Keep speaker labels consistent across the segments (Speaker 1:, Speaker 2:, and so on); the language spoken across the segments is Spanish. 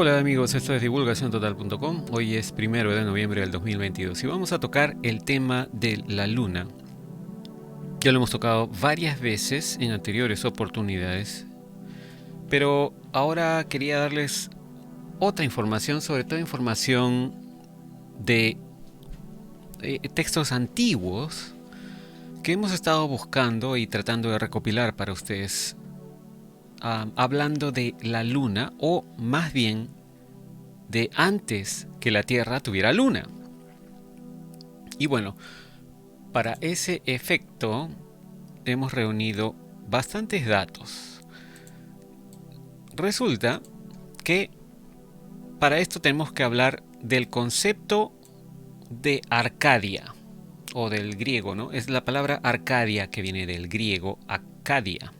Speaker 1: Hola amigos, esto es divulgaciontotal.com. Hoy es 1 de noviembre del 2022 y vamos a tocar el tema de la luna. Ya lo hemos tocado varias veces en anteriores oportunidades, pero ahora quería darles otra información, sobre todo información de textos antiguos que hemos estado buscando y tratando de recopilar para ustedes, hablando de la luna, o más bien de antes que la Tierra tuviera luna. Y bueno, para ese efecto hemos reunido bastantes datos. Resulta que para esto tenemos que hablar del concepto de Arcadia, o del griego, ¿no? Es la palabra Arcadia que viene del griego Acadia.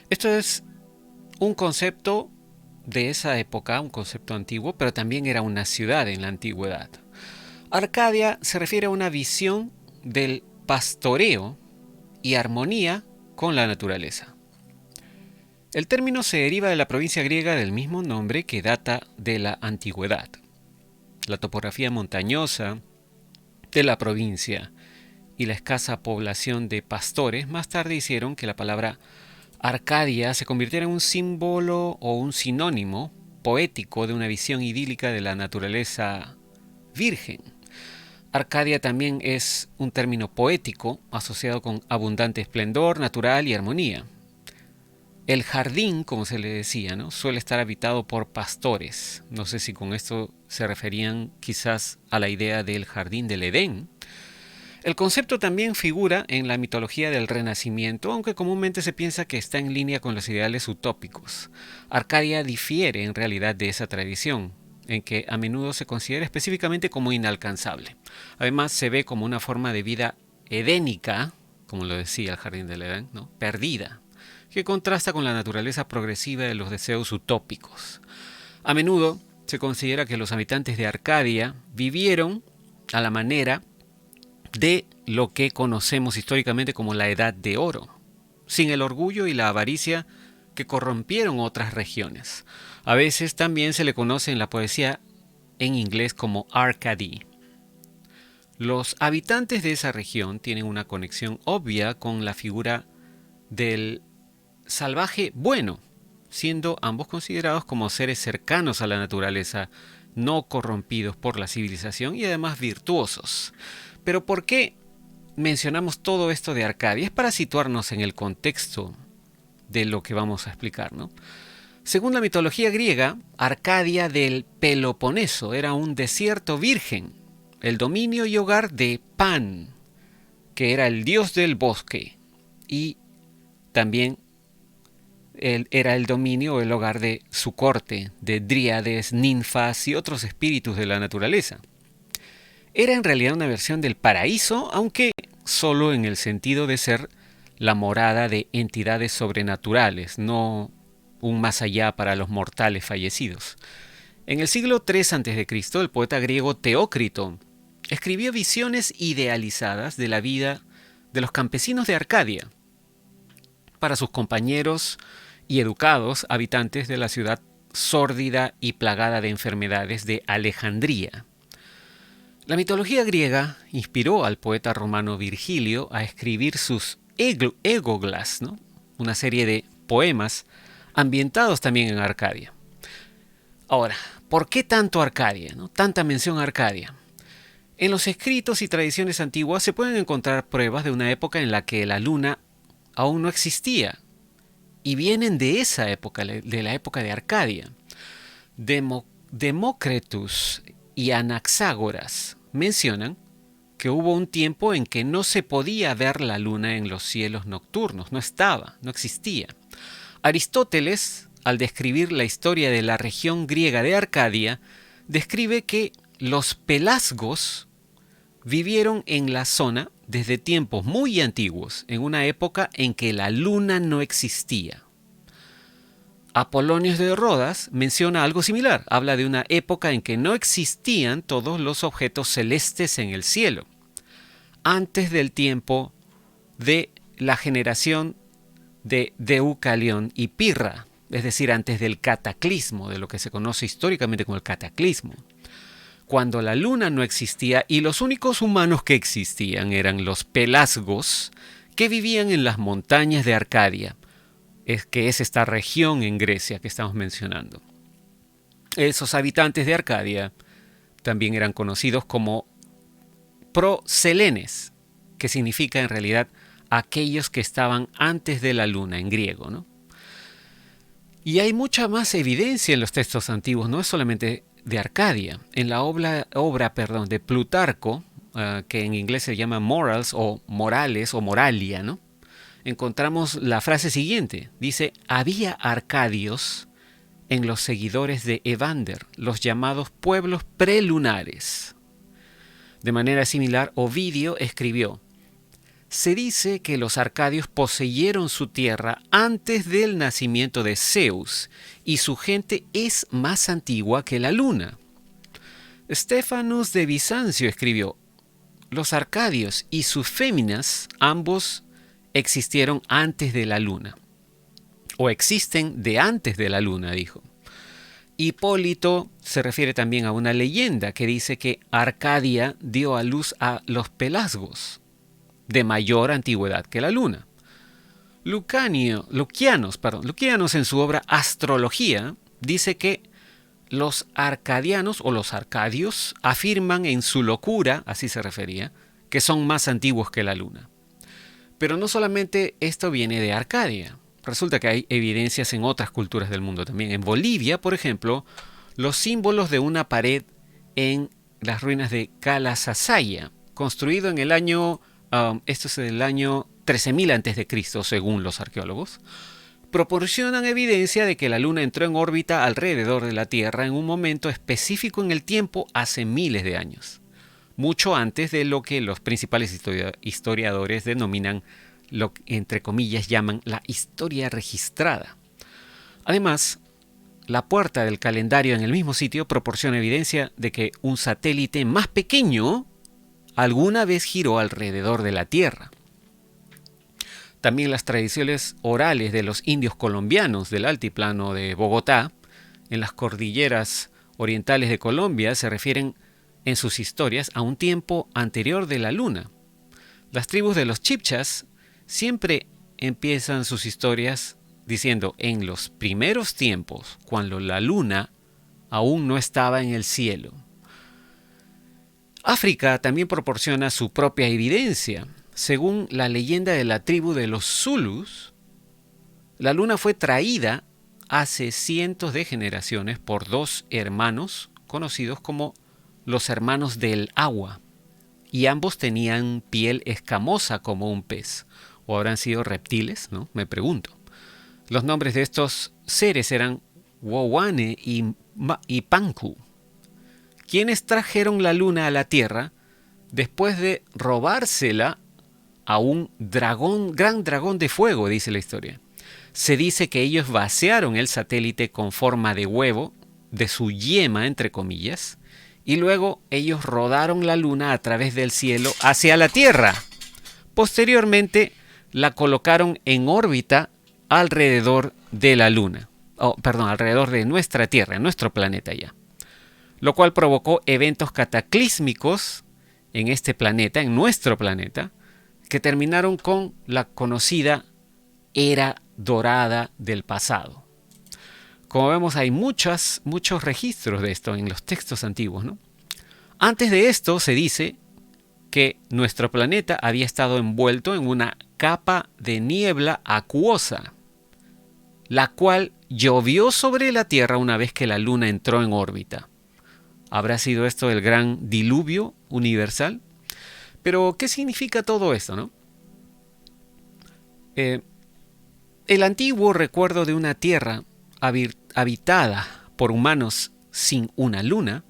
Speaker 1: Esto es un concepto de esa época, un concepto antiguo, pero también era una ciudad en la antigüedad. Arcadia se refiere a una visión del pastoreo y armonía con la naturaleza. El término se deriva de la provincia griega del mismo nombre, que data de la antigüedad. La topografía montañosa de la provincia y la escasa población de pastores más tarde hicieron que la palabra Arcadia se convirtiera en un símbolo o un sinónimo poético de una visión idílica de la naturaleza virgen. Arcadia también es un término poético asociado con abundante esplendor natural y armonía. El jardín, como se le decía, ¿no?, suele estar habitado por pastores. No sé si con esto se referían quizás a la idea del jardín del Edén. El concepto también figura en la mitología del Renacimiento, aunque comúnmente se piensa que está en línea con los ideales utópicos. Arcadia difiere en realidad de esa tradición, en que a menudo se considera específicamente como inalcanzable. Además, se ve como una forma de vida edénica, como lo decía el Jardín del Edén, ¿no?, perdida, que contrasta con la naturaleza progresiva de los deseos utópicos. A menudo se considera que los habitantes de Arcadia vivieron a la manera de lo que conocemos históricamente como la Edad de Oro, sin el orgullo y la avaricia que corrompieron otras regiones. A veces también se le conoce en la poesía en inglés como Arcady. Los habitantes de esa región tienen una conexión obvia con la figura del salvaje bueno, siendo ambos considerados como seres cercanos a la naturaleza, no corrompidos por la civilización y además virtuosos. Pero ¿por qué mencionamos todo esto de Arcadia? Es para situarnos en el contexto de lo que vamos a explicar, ¿no? Según la mitología griega, Arcadia del Peloponeso era un desierto virgen, el dominio y hogar de Pan, que era el dios del bosque, y también era el dominio o el hogar de su corte, de dríades, ninfas y otros espíritus de la naturaleza. Era en realidad una versión del paraíso, aunque solo en el sentido de ser la morada de entidades sobrenaturales, no un más allá para los mortales fallecidos. En el siglo III a.C., el poeta griego Teócrito escribió visiones idealizadas de la vida de los campesinos de Arcadia para sus compañeros y educados habitantes de la ciudad sórdida y plagada de enfermedades de Alejandría. La mitología griega inspiró al poeta romano Virgilio a escribir sus Égoglas, ¿no?, una serie de poemas ambientados también en Arcadia. Ahora, ¿por qué tanto Arcadia, ¿no?, tanta mención a Arcadia? En los escritos y tradiciones antiguas se pueden encontrar pruebas de una época en la que la luna aún no existía, y vienen de esa época, de la época de Arcadia. Demócritus y Anaxágoras mencionan que hubo un tiempo en que no se podía ver la luna en los cielos nocturnos, no estaba, no existía. Aristóteles, al describir la historia de la región griega de Arcadia, describe que los pelasgos vivieron en la zona desde tiempos muy antiguos, en una época en que la luna no existía. Apolonio de Rodas menciona algo similar, habla de una época en que no existían todos los objetos celestes en el cielo, antes del tiempo de la generación de Deucalión y Pirra, es decir, antes del cataclismo, de lo que se conoce históricamente como el cataclismo, cuando la luna no existía y los únicos humanos que existían eran los pelasgos que vivían en las montañas de Arcadia, que es esta región en Grecia que estamos mencionando. Esos habitantes de Arcadia también eran conocidos como proselenes, que significa en realidad aquellos que estaban antes de la luna en griego, ¿no? Y hay mucha más evidencia en los textos antiguos, no es solamente de Arcadia. En la obra de Plutarco, que en inglés se llama Morals o Morales o Moralia, ¿no? Encontramos la frase siguiente. Dice, había arcadios en los seguidores de Evander, los llamados pueblos prelunares. De manera similar, Ovidio escribió, se dice que los arcadios poseyeron su tierra antes del nacimiento de Zeus y su gente es más antigua que la luna. Estefanus de Bizancio escribió, los arcadios y sus féminas ambos existieron antes de la luna, o existen de antes de la luna, dijo. Hipólito se refiere también a una leyenda que dice que Arcadia dio a luz a los pelasgos, de mayor antigüedad que la luna. Lucianos en su obra Astrología dice que los arcadianos o los arcadios afirman en su locura, así se refería, que son más antiguos que la luna. Pero no solamente esto viene de Arcadia. Resulta que hay evidencias en otras culturas del mundo también. En Bolivia, por ejemplo, los símbolos de una pared en las ruinas de Calasasaya, construido en el año, esto es del año 13.000 a.C., según los arqueólogos, proporcionan evidencia de que la Luna entró en órbita alrededor de la Tierra en un momento específico en el tiempo hace miles de años, mucho antes de lo que los principales historiadores denominan lo que, entre comillas, llaman la historia registrada. Además, la puerta del calendario en el mismo sitio proporciona evidencia de que un satélite más pequeño alguna vez giró alrededor de la Tierra. También las tradiciones orales de los indios colombianos del altiplano de Bogotá, en las cordilleras orientales de Colombia, se refieren en sus historias a un tiempo anterior de la luna. Las tribus de los chibchas siempre empiezan sus historias diciendo en los primeros tiempos, cuando la luna aún no estaba en el cielo. África también proporciona su propia evidencia. Según la leyenda de la tribu de los Zulus, la luna fue traída hace cientos de generaciones por dos hermanos conocidos como los hermanos del agua, y ambos tenían piel escamosa como un pez, o habrán sido reptiles, ¿no? Me pregunto. Los nombres de estos seres eran Wowane y Panku, quienes trajeron la luna a la Tierra después de robársela a un gran dragón de fuego, dice la historia. Se dice que ellos vaciaron el satélite con forma de huevo, de su yema, entre comillas, y luego ellos rodaron la luna a través del cielo hacia la Tierra. Posteriormente la colocaron en órbita alrededor de la luna, alrededor de nuestra Tierra, nuestro planeta ya, lo cual provocó eventos cataclísmicos en este planeta, en nuestro planeta, que terminaron con la conocida Era Dorada del pasado. Como vemos, hay muchos registros de esto en los textos antiguos, ¿no? Antes de esto se dice que nuestro planeta había estado envuelto en una capa de niebla acuosa, la cual llovió sobre la Tierra una vez que la Luna entró en órbita. ¿Habrá sido esto el gran diluvio universal? Pero, ¿qué significa todo esto, no? El antiguo recuerdo de una Tierra habitada por humanos sin una luna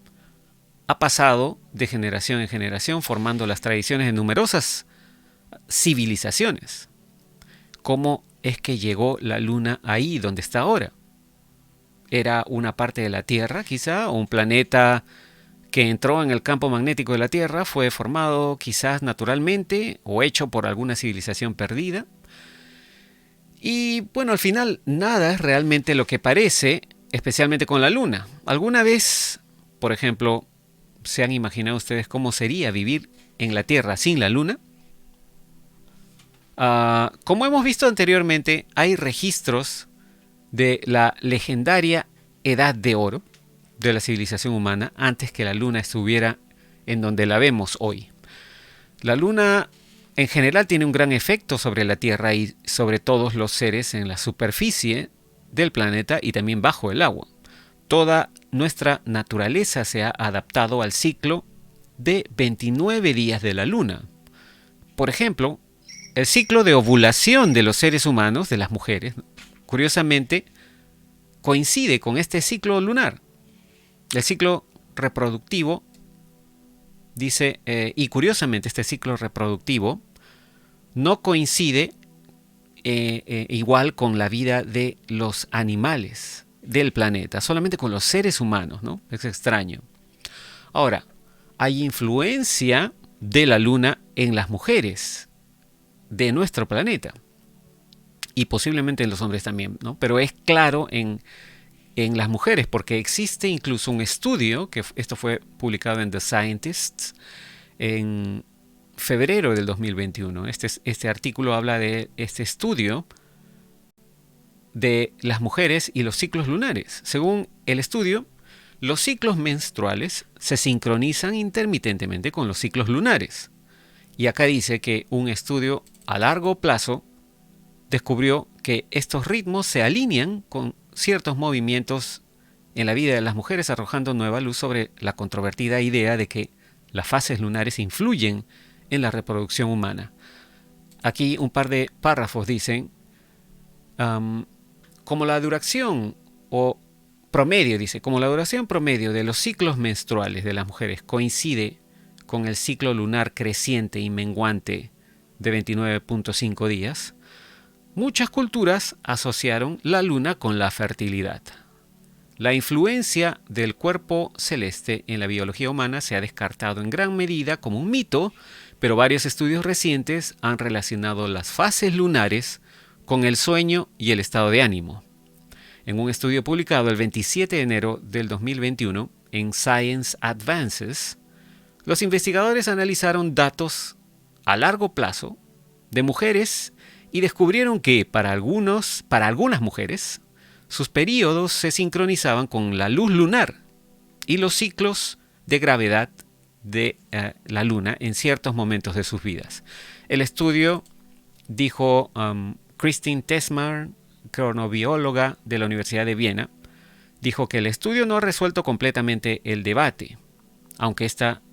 Speaker 1: ha pasado de generación en generación, formando las tradiciones de numerosas civilizaciones. ¿Cómo es que llegó la luna ahí donde está ahora? ¿Era una parte de la Tierra quizá? ¿O un planeta que entró en el campo magnético de la Tierra fue formado quizás naturalmente o hecho por alguna civilización perdida? Y bueno, al final nada es realmente lo que parece, especialmente con la luna. ¿Alguna vez, por ejemplo, se han imaginado ustedes cómo sería vivir en la Tierra sin la luna? Como hemos visto anteriormente, hay registros de la legendaria Edad de Oro de la civilización humana antes que la luna estuviera en donde la vemos hoy. La luna en general tiene un gran efecto sobre la Tierra y sobre todos los seres en la superficie del planeta y también bajo el agua. Toda nuestra naturaleza se ha adaptado al ciclo de 29 días de la luna. Por ejemplo, el ciclo de ovulación de los seres humanos, de las mujeres, curiosamente, coincide con este ciclo lunar. El ciclo reproductivo dice, y curiosamente este ciclo reproductivo no coincide igual con la vida de los animales del planeta, solamente con los seres humanos, ¿no? Es extraño. Ahora, hay influencia de la luna en las mujeres de nuestro planeta y posiblemente en los hombres también, ¿no? Pero es claro en las mujeres, porque existe incluso un estudio, que esto fue publicado en The Scientist en febrero del 2021. Este artículo habla de este estudio de las mujeres y los ciclos lunares. Según el estudio, los ciclos menstruales se sincronizan intermitentemente con los ciclos lunares. Y acá dice que un estudio a largo plazo descubrió que estos ritmos se alinean con ciertos movimientos en la vida de las mujeres, arrojando nueva luz sobre la controvertida idea de que las fases lunares influyen en la reproducción humana. Aquí un par de párrafos dicen, como la duración o promedio, dice, como la duración promedio de los ciclos menstruales de las mujeres coincide con el ciclo lunar creciente y menguante de 29.5 días, muchas culturas asociaron la luna con la fertilidad. La influencia del cuerpo celeste en la biología humana se ha descartado en gran medida como un mito, pero varios estudios recientes han relacionado las fases lunares con el sueño y el estado de ánimo. En un estudio publicado el 27 de enero del 2021 en Science Advances, los investigadores analizaron datos a largo plazo de mujeres y descubrieron que para algunas mujeres, sus periodos se sincronizaban con la luz lunar y los ciclos de gravedad de la luna en ciertos momentos de sus vidas. El estudio, dijo Christine Tesmar, cronobióloga de la Universidad de Viena, dijo que el estudio no ha resuelto completamente el debate, aunque esta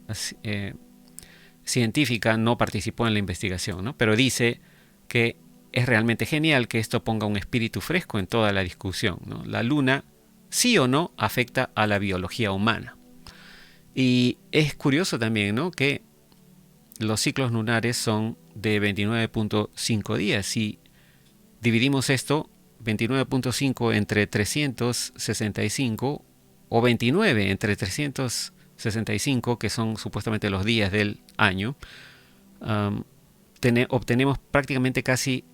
Speaker 1: científica no participó en la investigación, ¿no? Pero dice que es realmente genial que esto ponga un espíritu fresco en toda la discusión, ¿no? La luna, sí o no, afecta a la biología humana. Y es curioso también, ¿no?, que los ciclos lunares son de 29.5 días. Si dividimos esto, 29.5 entre 365, o 29 entre 365, que son supuestamente los días del año, obtenemos prácticamente casi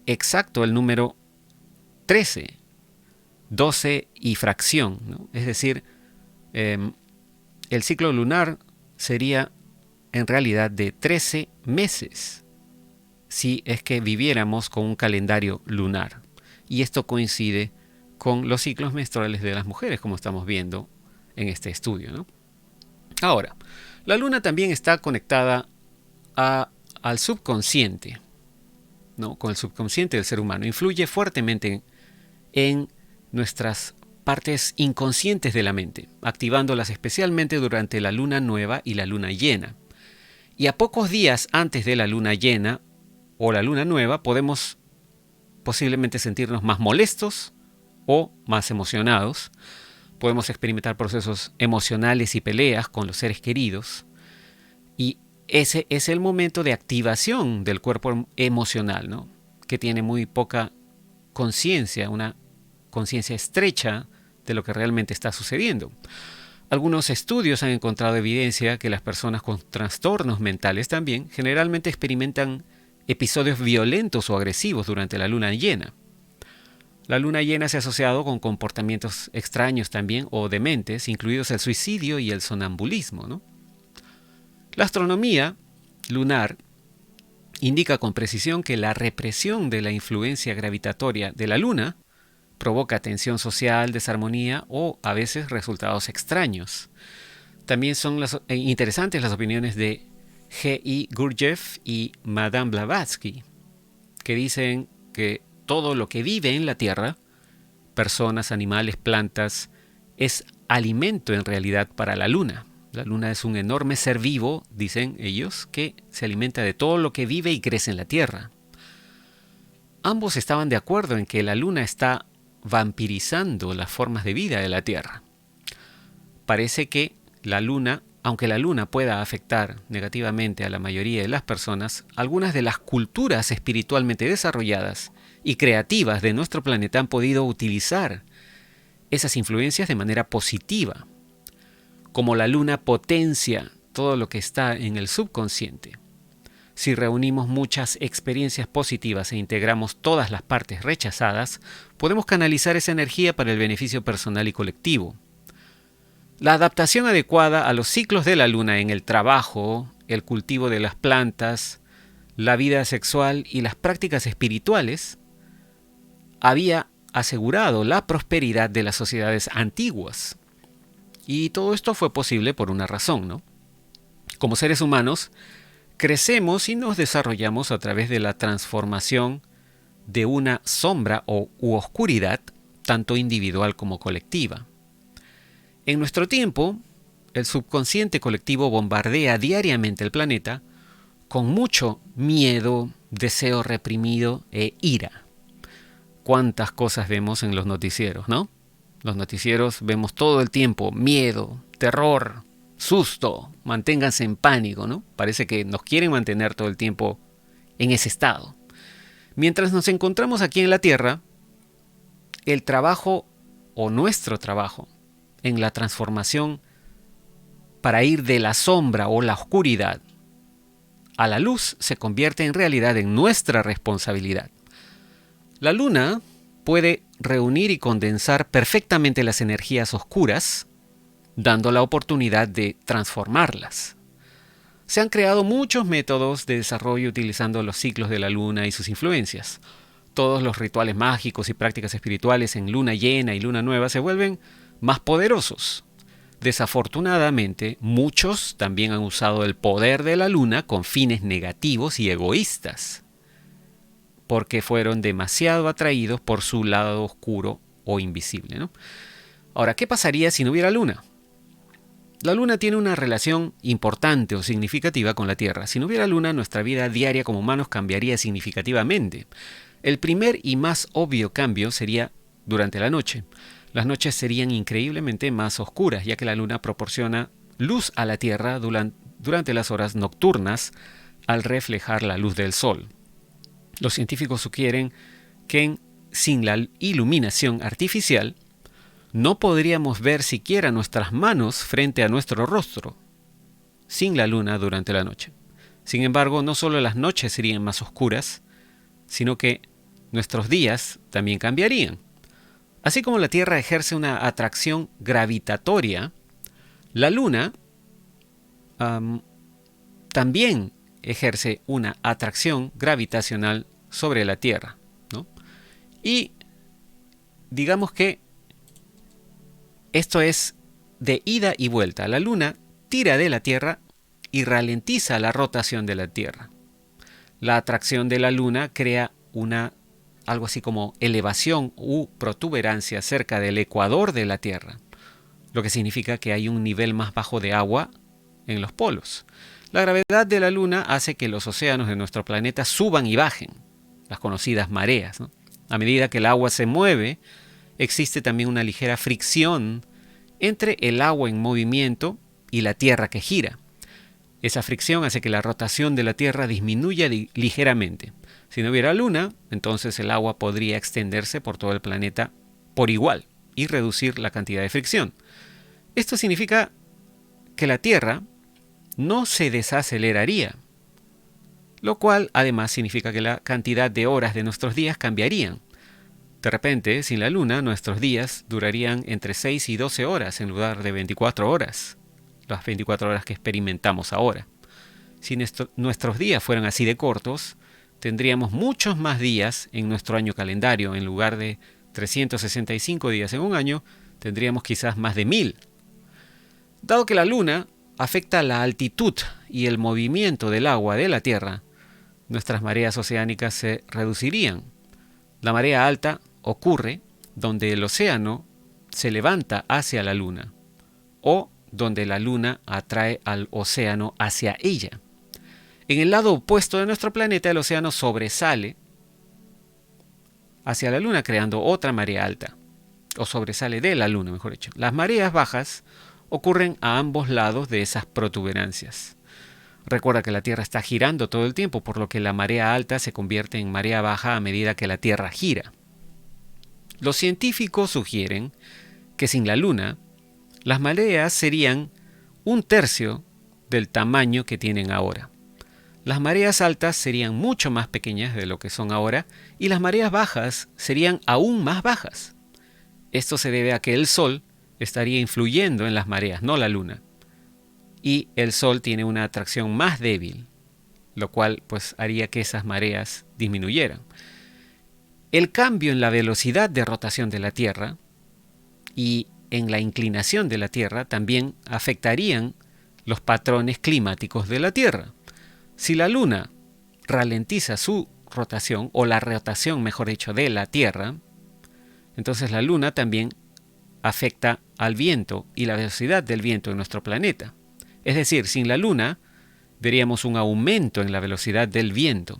Speaker 1: exacto el número 13, 12 y fracción, ¿no? Es decir, el ciclo lunar sería en realidad de 13 meses si es que viviéramos con un calendario lunar. Y esto coincide con los ciclos menstruales de las mujeres, como estamos viendo en este estudio, ¿no? Ahora, la luna también está conectada al subconsciente, ¿no?, con el subconsciente del ser humano. Influye fuertemente en nuestras partes inconscientes de la mente, activándolas especialmente durante la luna nueva y la luna llena. Y a pocos días antes de la luna llena o la luna nueva podemos posiblemente sentirnos más molestos o más emocionados. Podemos experimentar procesos emocionales y peleas con los seres queridos. Y ese es el momento de activación del cuerpo emocional, ¿no?, que tiene muy poca conciencia, una conciencia estrecha de lo que realmente está sucediendo. Algunos estudios han encontrado evidencia que las personas con trastornos mentales también generalmente experimentan episodios violentos o agresivos durante la luna llena. La luna llena se ha asociado con comportamientos extraños también o dementes, incluidos el suicidio y el sonambulismo, ¿no? La astronomía lunar indica con precisión que la represión de la influencia gravitatoria de la luna provoca tensión social, desarmonía o a veces resultados extraños. También son interesantes las opiniones de G.I. Gurdjieff y Madame Blavatsky, que dicen que todo lo que vive en la Tierra, personas, animales, plantas, es alimento en realidad para la Luna. La Luna es un enorme ser vivo, dicen ellos, que se alimenta de todo lo que vive y crece en la Tierra. Ambos estaban de acuerdo en que la Luna está vampirizando las formas de vida de la Tierra. Parece que la Luna, aunque la Luna pueda afectar negativamente a la mayoría de las personas, algunas de las culturas espiritualmente desarrolladas y creativas de nuestro planeta han podido utilizar esas influencias de manera positiva. Como la Luna potencia todo lo que está en el subconsciente. Si reunimos muchas experiencias positivas e integramos todas las partes rechazadas, podemos canalizar esa energía para el beneficio personal y colectivo. La adaptación adecuada a los ciclos de la luna en el trabajo, el cultivo de las plantas, la vida sexual y las prácticas espirituales había asegurado la prosperidad de las sociedades antiguas. Y todo esto fue posible por una razón, ¿no? Como seres humanos, crecemos y nos desarrollamos a través de la transformación de una sombra u oscuridad, tanto individual como colectiva. En nuestro tiempo, el subconsciente colectivo bombardea diariamente el planeta con mucho miedo, deseo reprimido e ira. ¿Cuántas cosas vemos en los noticieros, no? Los noticieros vemos todo el tiempo miedo, terror, susto, manténganse en pánico, ¿no? Parece que nos quieren mantener todo el tiempo en ese estado. Mientras nos encontramos aquí en la Tierra, el trabajo o nuestro trabajo en la transformación para ir de la sombra o la oscuridad a la luz se convierte en realidad en nuestra responsabilidad. La luna puede reunir y condensar perfectamente las energías oscuras, dando la oportunidad de transformarlas. Se han creado muchos métodos de desarrollo utilizando los ciclos de la luna y sus influencias. Todos los rituales mágicos y prácticas espirituales en luna llena y luna nueva se vuelven más poderosos. Desafortunadamente, muchos también han usado el poder de la luna con fines negativos y egoístas, porque fueron demasiado atraídos por su lado oscuro o invisible, ¿no? Ahora, ¿qué pasaría si no hubiera luna? La luna tiene una relación importante o significativa con la Tierra. Si no hubiera luna, nuestra vida diaria como humanos cambiaría significativamente. El primer y más obvio cambio sería durante la noche. Las noches serían increíblemente más oscuras, ya que la luna proporciona luz a la Tierra durante las horas nocturnas al reflejar la luz del sol. Los científicos sugieren que sin la iluminación artificial no podríamos ver siquiera nuestras manos frente a nuestro rostro sin la luna durante la noche. Sin embargo, no solo las noches serían más oscuras, sino que nuestros días también cambiarían. Así como la Tierra ejerce una atracción gravitatoria, la Luna también ejerce una atracción gravitacional sobre la Tierra, ¿no? Y digamos que esto es de ida y vuelta. La Luna tira de la Tierra y ralentiza la rotación de la Tierra. La atracción de la Luna crea algo así como elevación u protuberancia cerca del ecuador de la Tierra, lo que significa que hay un nivel más bajo de agua en los polos. La gravedad de la Luna hace que los océanos de nuestro planeta suban y bajen, las conocidas mareas, ¿no? A medida que el agua se mueve, existe también una ligera fricción entre el agua en movimiento y la Tierra que gira. Esa fricción hace que la rotación de la Tierra disminuya ligeramente. Si no hubiera luna, entonces el agua podría extenderse por todo el planeta por igual y reducir la cantidad de fricción. Esto significa que la Tierra no se desaceleraría. lo cual además significa que la cantidad de horas de nuestros días cambiarían. De repente, sin la luna, nuestros días durarían entre 6 y 12 horas en lugar de 24 horas, las 24 horas que experimentamos ahora. Si nuestros días fueran así de cortos, tendríamos muchos más días en nuestro año calendario. En lugar de 365 días en un año, tendríamos quizás más de 1000. Dado que la luna afecta la altitud y el movimiento del agua de la Tierra, nuestras mareas oceánicas se reducirían. La marea alta ocurre donde el océano se levanta hacia la luna o donde la luna atrae al océano hacia ella. En el lado opuesto de nuestro planeta, el océano sobresale hacia la luna creando otra marea alta, o sobresale de la luna, mejor dicho. Las mareas bajas ocurren a ambos lados de esas protuberancias. Recuerda que la Tierra está girando todo el tiempo, por lo que la marea alta se convierte en marea baja a medida que la Tierra gira. Los científicos sugieren que sin la Luna, las mareas serían 1/3 del tamaño que tienen ahora. Las mareas altas serían mucho más pequeñas de lo que son ahora y las mareas bajas serían aún más bajas. Esto se debe a que el Sol estaría influyendo en las mareas, no la Luna. Y el Sol tiene una atracción más débil, lo cual pues haría que esas mareas disminuyeran. El cambio en la velocidad de rotación de la Tierra y en la inclinación de la Tierra también afectarían los patrones climáticos de la Tierra. Si la Luna ralentiza su rotación, o la rotación, mejor dicho, de la Tierra, entonces la Luna también afecta al viento y la velocidad del viento en nuestro planeta. Es decir, sin la Luna veríamos un aumento en la velocidad del viento.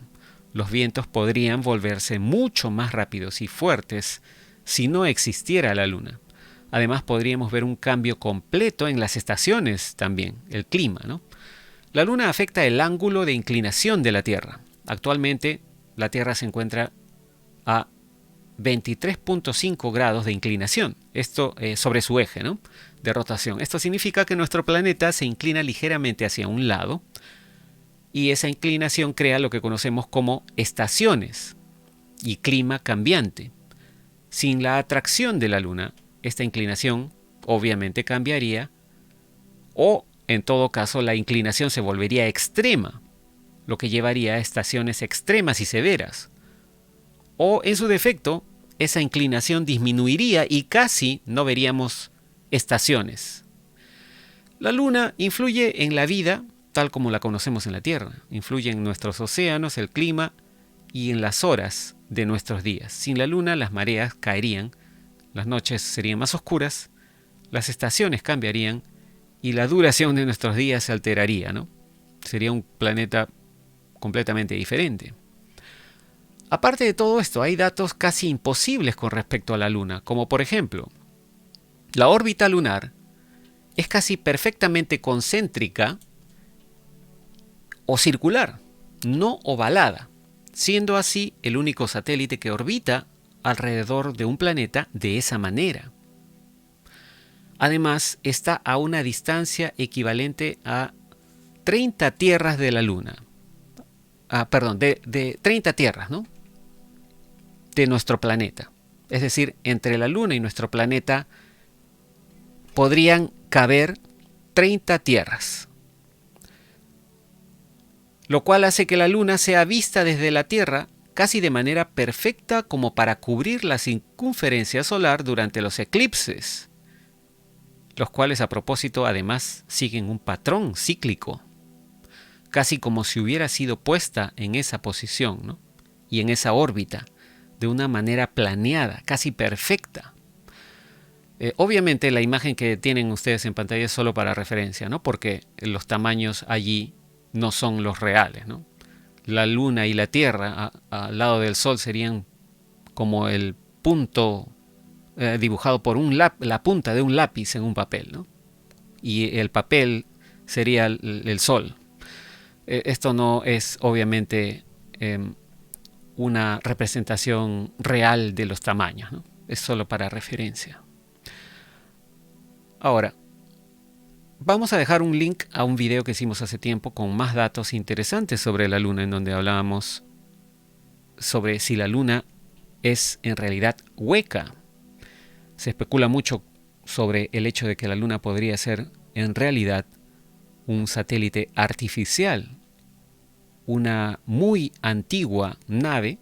Speaker 1: Los vientos podrían volverse mucho más rápidos y fuertes si no existiera la Luna. Además, podríamos ver un cambio completo en las estaciones también, el clima, ¿no? La Luna afecta el ángulo de inclinación de la Tierra. Actualmente, la Tierra se encuentra a 23.5 grados de inclinación, esto sobre su eje, ¿no?, de rotación. Esto significa que nuestro planeta se inclina ligeramente hacia un lado y esa inclinación crea lo que conocemos como estaciones y clima cambiante. Sin la atracción de la Luna, esta inclinación obviamente cambiaría, o en todo caso la inclinación se volvería extrema, lo que llevaría a estaciones extremas y severas. O en su defecto, esa inclinación disminuiría y casi no veríamos estaciones. La Luna influye en la vida tal como la conocemos en la Tierra. Influye en nuestros océanos, el clima y en las horas de nuestros días. Sin la Luna, las mareas caerían, las noches serían más oscuras, las estaciones cambiarían y la duración de nuestros días se alteraría, ¿no? Sería un planeta completamente diferente. Aparte de todo esto, hay datos casi imposibles con respecto a la Luna, como por ejemplo, la órbita lunar es casi perfectamente concéntrica o circular, no ovalada, siendo así el único satélite que orbita alrededor de un planeta de esa manera. Además, está a una distancia equivalente a 30 tierras de la Luna. De 30 tierras, ¿no?, de nuestro planeta. Es decir, entre la Luna y nuestro planeta podrían caber 30 tierras. Lo cual hace que la Luna sea vista desde la Tierra casi de manera perfecta como para cubrir la circunferencia solar durante los eclipses, los cuales a propósito además siguen un patrón cíclico, casi como si hubiera sido puesta en esa posición, ¿no?, y en esa órbita, de una manera planeada, casi perfecta. Obviamente la imagen que tienen ustedes en pantalla es solo para referencia, ¿no?, porque los tamaños allí no son los reales, ¿no? La Luna y la Tierra al lado del Sol serían como el punto dibujado por la punta de un lápiz en un papel, ¿no?, y el papel sería el Sol. Esto no es obviamente una representación real de los tamaños, ¿no?, es solo para referencia. Ahora, Vamos a dejar un link a un video que hicimos hace tiempo con más datos interesantes sobre la Luna, en donde hablábamos sobre si la Luna es en realidad hueca. Se especula mucho sobre el hecho de que la Luna podría ser en realidad un satélite artificial, una muy antigua nave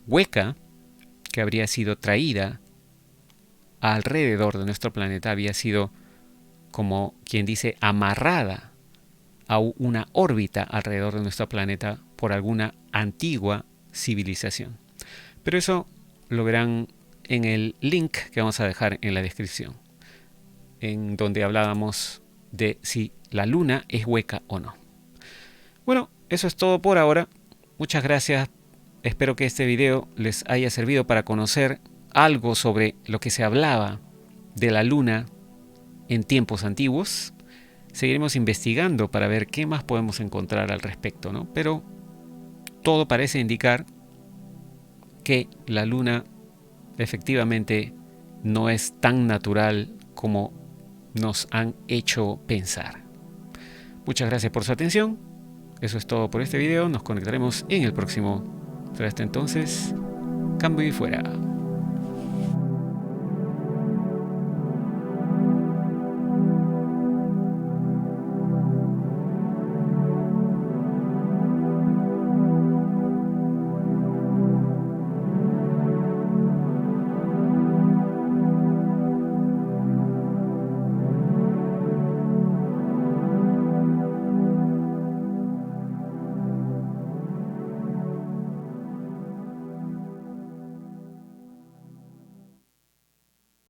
Speaker 1: hueca que habría sido traída alrededor de nuestro planeta, había sido, como quien dice, amarrada a una órbita alrededor de nuestro planeta por alguna antigua civilización. Pero eso lo verán en el link que vamos a dejar en la descripción, en donde hablábamos de si la Luna es hueca o no. Bueno, eso es todo por ahora. Muchas gracias. Espero que este video les haya servido para conocer algo sobre lo que se hablaba de la Luna en tiempos antiguos. Seguiremos investigando para ver qué más podemos encontrar al respecto, ¿no? Pero todo parece indicar que la Luna efectivamente no es tan natural como nos han hecho pensar. Muchas gracias por su atención. Eso es todo por este video. Nos conectaremos en el próximo. Hasta entonces, cambio y fuera.